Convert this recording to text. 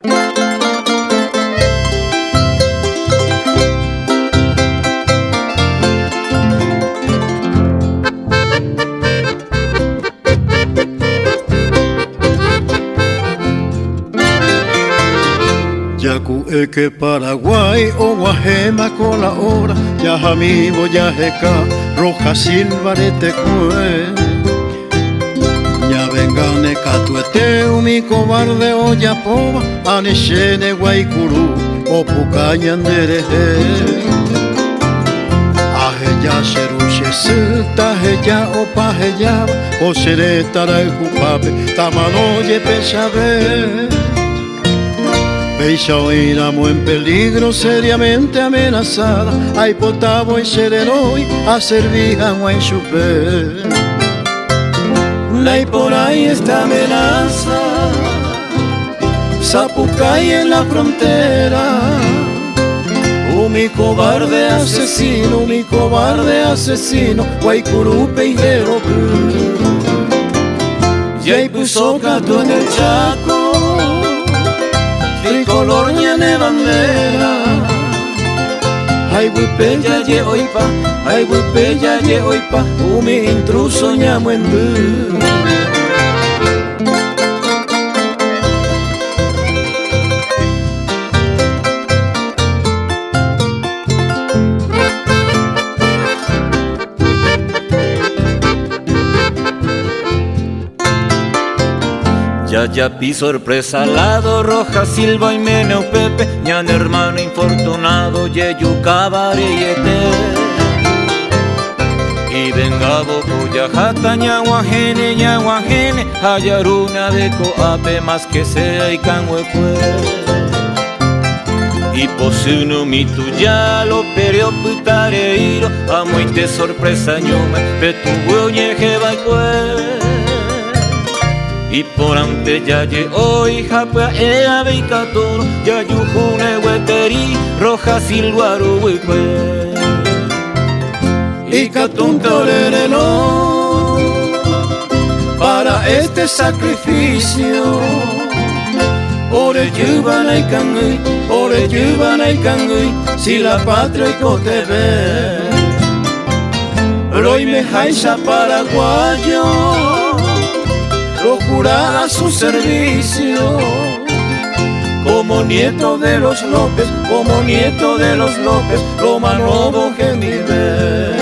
Yaku eke Paraguay o Guajema con la hora, ya amigo ya jeca, roja silvarete cue. Ya vengane catuete mi cobarde o ya poba, aneshene guaycurú o pucaña nereje. Aje ya seruche silta, ya o paje ya, o seré tara el jupape, tamanoye pesabe. Veis hoy amo en peligro, seriamente amenazada. Ay potabo y serenoi, a servir agua en chupé. Ley por ahí esta amenaza, Zapucay en la frontera. Mi cobarde asesino, Guaycurupe y Jeropu. Yay puso gato en el Chaco, tricolor ñane bandera. Ay huipeya ye oipa, ay huipeya ye oipa, mi intruso ñamo en bu. Ya pi sorpresa lado, roja silva y meneo pepe, ñan hermano infortunado, yeyu cabareyete. Y venga bocuya jata ñaguajene, hayaruna de coape más que sea y canhuecue. Y posuno mi tuya lo pereo putareiro, amuinte sorpresa ñume, betu ñeje baicue. Y por ante ya ye hoy japua ea beicatoro, ya yujune hueteri, roja silguaru huicue. Y catun torerelo para este sacrificio. Ore yubana y cangui, si la patria y cotebe. Roy me jaisa paraguayo, lo jura a su servicio, como nieto de los López, lo manobo que vive.